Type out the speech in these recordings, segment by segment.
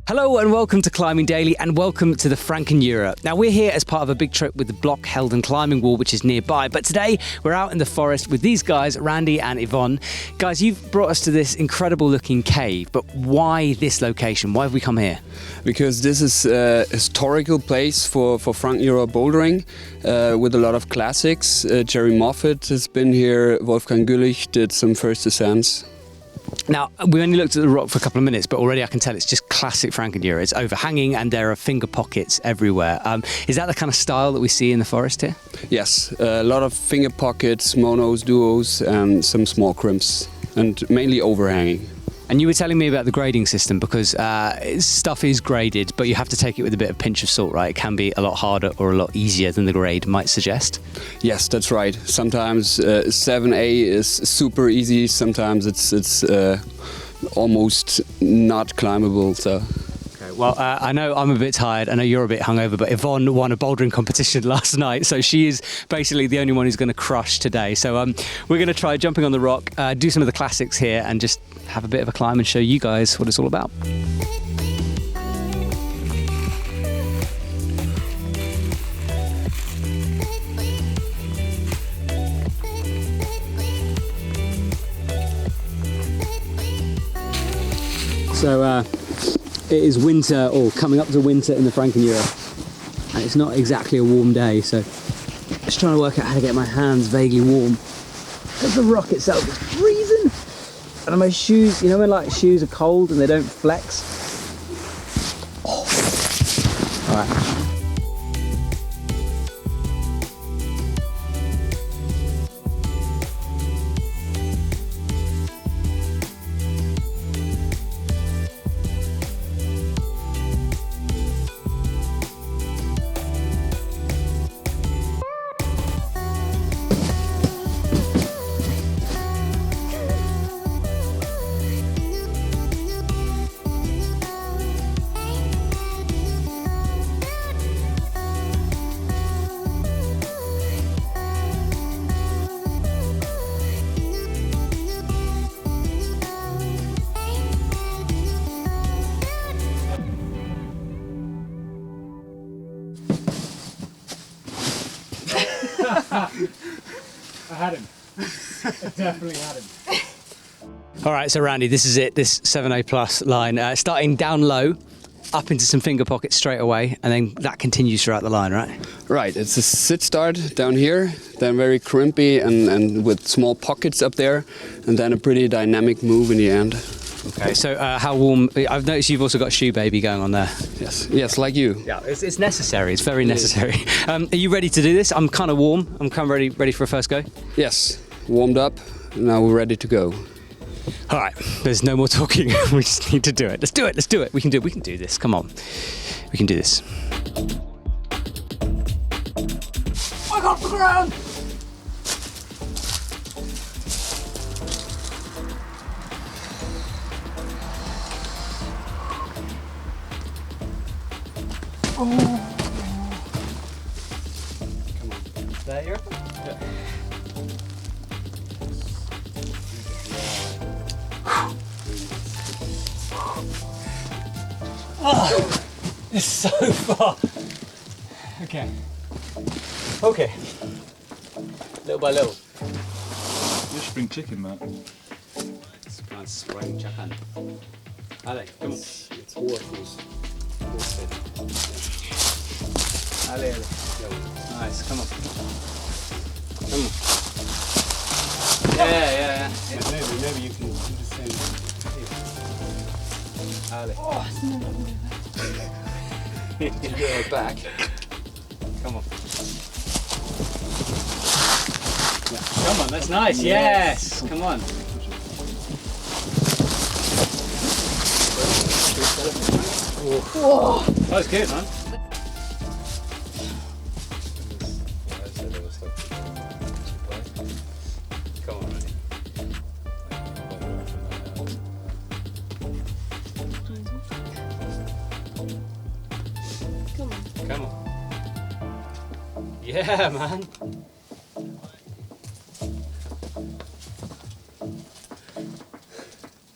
Hello and welcome to Climbing Daily and welcome to the Frankenjura. Now we're here as part of a big trip with the Blockhelden climbing wall which is nearby, but today we're out in the forest with these guys, Randy and Yvonne. Guys, you've brought us to this incredible looking cave, but why this location? Why have we come here? Because this is a historical place for Frankenjura bouldering with a lot of classics. Jerry Moffat has been here, Wolfgang Güllich did some first ascents. Now, we only looked at the rock for a couple of minutes, but already I can tell it's just classic Frankenjura. It's overhanging and there are finger pockets everywhere. Is that the kind of style that we see in the forest here? Yes, a lot of finger pockets, monos, duos and some small crimps, and mainly overhanging. And you were telling me about the grading system because stuff is graded, but you have to take it with a bit of pinch of salt, right? It can be a lot harder or a lot easier than the grade might suggest. Yes, that's right. Sometimes 7A is super easy. Sometimes it's almost not climbable. So. Well, I know I'm a bit tired, I know you're a bit hungover, but Yvonne won a bouldering competition last night, so she is basically the only one who's going to crush today. So we're going to try jumping on the rock, do some of the classics here, and just have a bit of a climb and show you guys what it's all about. So, it is winter, or coming up to winter in the Frankenjura, and it's not exactly a warm day, so just trying to work out how to get my hands vaguely warm because the rock itself is freezing, and my shoes, you know when like shoes are cold and they don't flex? Oh. All right. I had him. I definitely had him. All right, so Randy, this is it, this 7A plus line, starting down low, up into some finger pockets straight away, and then that continues throughout the line, right? Right, it's a sit start down here, then very crimpy and with small pockets up there, and then a pretty dynamic move in the end. Okay, so how warm? I've noticed you've also got shoe baby going on there. Yes, like you. Yeah, it's necessary. It's very necessary. Are you ready to do this? I'm kind of warm. I'm kind of ready for a first go. Yes, warmed up. Now we're ready to go. All right, there's no more talking. We just need to do it. Let's do it. Let's do it. We can do it. We can do this. Come on, we can do this. I got the ground. Oh. Come on. There you're. Yeah. Oh, it's so far. Okay. Okay. Little by little. You're spring chicken, man. It's spring chicken. Ale, come on. It's worthless. Ale. Nice, come on. Come on. Yeah. Maybe you can do the same. Ale. Oh, you get it back. Come on. Come on, that's nice. Yes. Come on. Whoa. That was good, man. Come on, Randy. Come on. Yeah, man.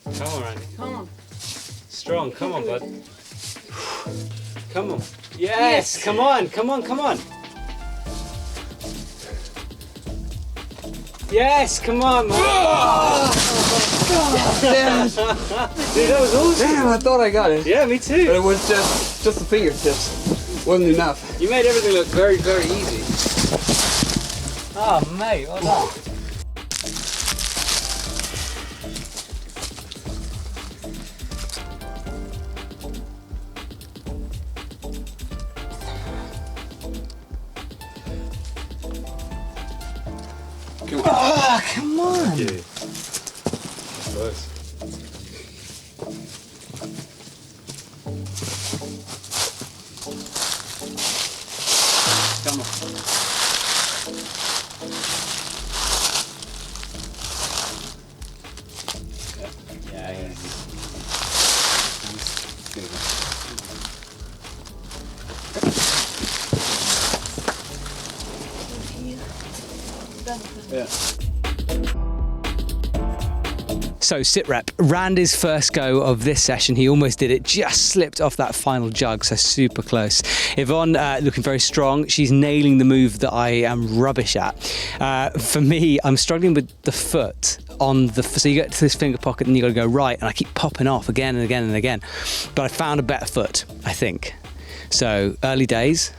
Come on, Randy. Come on. Strong. Come on, bud. Come on. Yes, come on, come on, come on. Yes, come on, man. Damn, Dude, that was awesome. damn, I thought I got it. Yeah, me But too. it was just the fingertips. Wasn't enough. You made everything look very, very easy. Oh, mate, well done. Oh, come on! Close. Come on. Yeah, easy. Yeah. So sit rep, Randy's first go of this session, he almost did it, just slipped off that final jug, so super close. Yvonne looking very strong, she's nailing the move that I am rubbish at. For me, I'm struggling with the foot on the, so you get to this finger pocket and you got to go right, and I keep popping off again and again and again. But I found a better foot, I think. So early days,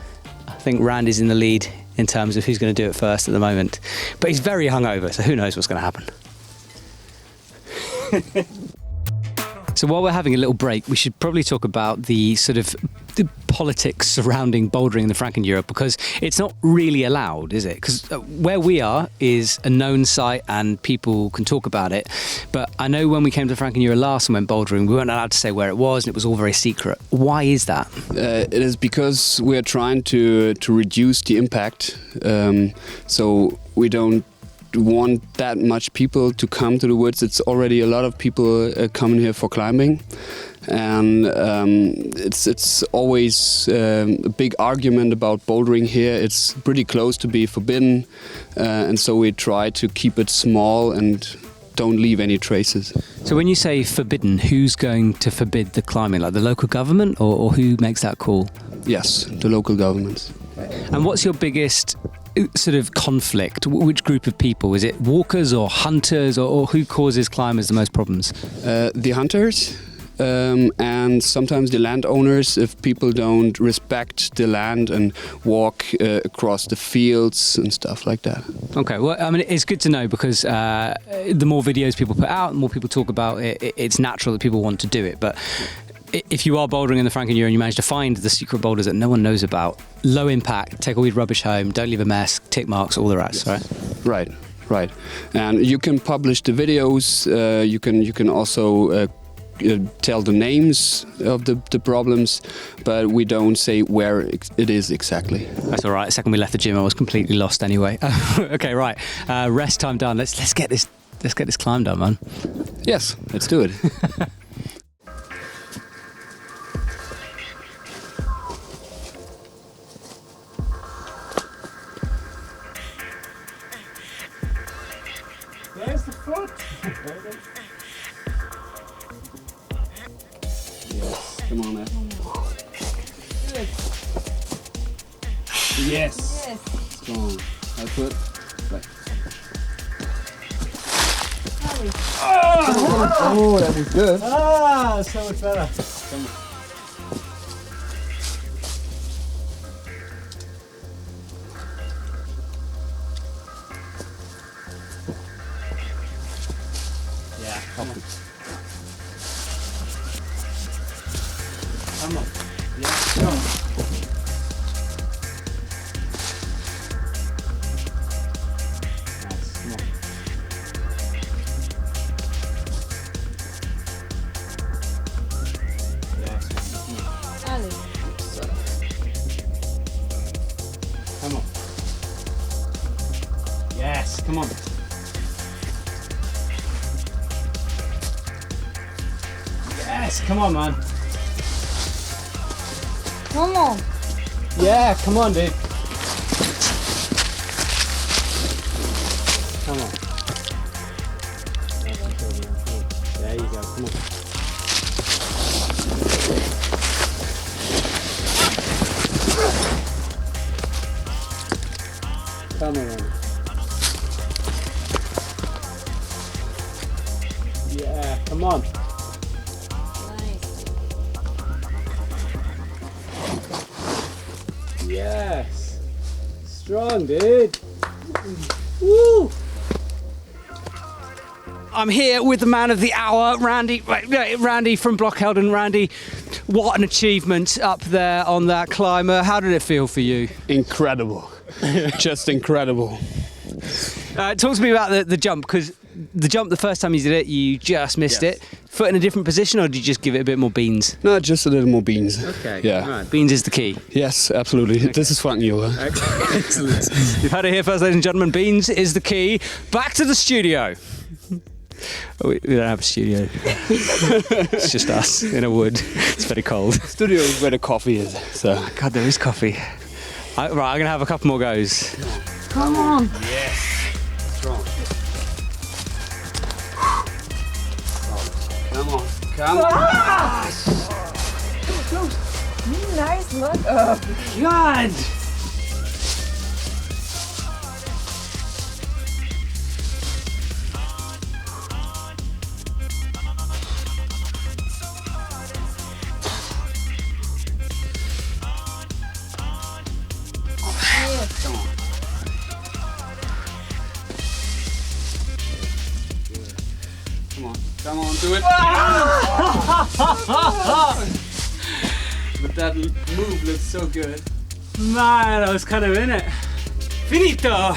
I think Randy's in the lead in terms of who's going to do it first at the moment. But he's very hungover, so who knows what's going to happen. So while we're having a little break, we should probably talk about the sort of the politics surrounding bouldering in the Frankenjura, because it's not really allowed, is it? Because where we are is a known site and people can talk about it. But I know when we came to Frankenjura last and went bouldering, we weren't allowed to say where it was, and it was all very secret. Why is that? It is because we are trying to reduce the impact, so we don't want that much people to come to the woods. It's already a lot of people coming here for climbing, and it's always a big argument about bouldering here. It's pretty close to be forbidden, and so we try to keep it small and don't leave any traces. So when you say forbidden, who's going to forbid the climbing? Like the local government, or who makes that call? Yes, the local governments. And what's your biggest sort of conflict? Which group of people? Is it walkers or hunters, or who causes climbers the most problems? The hunters, and sometimes the landowners, if people don't respect the land and walk across the fields and stuff like that. Okay, well, I mean, it's good to know, because the more videos people put out, the more people talk about it, it's natural that people want to do it. But if you are bouldering in the Frankenjura and you manage to find the secret boulders that no one knows about, low impact, take all your rubbish home, don't leave a mess, tick marks, all the rest, Yes. right? Right. And you can publish the videos. You can also tell the names of the problems, but we don't say where it is exactly. That's all right. The second we left the gym, I was completely lost anyway. Okay, right. Rest time done. Let's get this climb done, man. Yes, let's do it. There's the foot. Yes, come on, Ed. Yes. Strong. Right foot. Right. Oh, that was good. Ah, so much better. Yeah. Come on. Yeah. Come on. Nice. Come on. Come on. Yes, come on. Yes, come on, man. Come on. Yeah, come on, dude. Come on. There you go, come on. Come on, Randy. Yeah, come on. Nice. Yes. Strong, dude. Woo! I'm here with the man of the hour, Randy from Blockhelden. Randy, what an achievement up there on that climber. How did it feel for you? Incredible. Just incredible. Talk to me about the jump, because the jump, the first time you did it, you just missed it. Foot in a different position, or did you just give it a bit more beans? No, just a little more beans. Okay. Yeah. Right. Beans is the key. Yes, absolutely. Okay. This is Frankenjura. Excellent. You've had it here first, ladies and gentlemen. Beans is the key. Back to the studio. Oh, we don't have a studio. It's just us in a wood. It's very cold. Studio is where the coffee is. So. God, there is coffee. Right, I'm going to have a couple more goes. Come on. Yes. Strong. Come on. Come on. Nice look. Oh. God! Come on. Come on. Come on, do it. But that move looks so good. Man, I was kind of in it. Finito!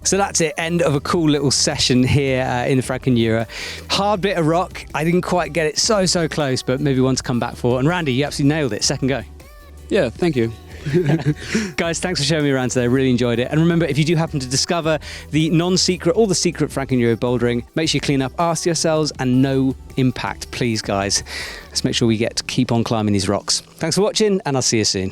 So that's it, end of a cool little session here in the Frankenjura. Hard bit of rock. I didn't quite get it so close, but maybe one to come back for. And Randy, you absolutely nailed it. Second go. Yeah, thank you. Guys, thanks for showing me around today. I really enjoyed it. And remember, if you do happen to discover the non-secret or the secret Frankenjura bouldering, make sure you clean up after yourselves and no impact, please, guys. Let's make sure we get to keep on climbing these rocks. Thanks for watching, and I'll see you soon.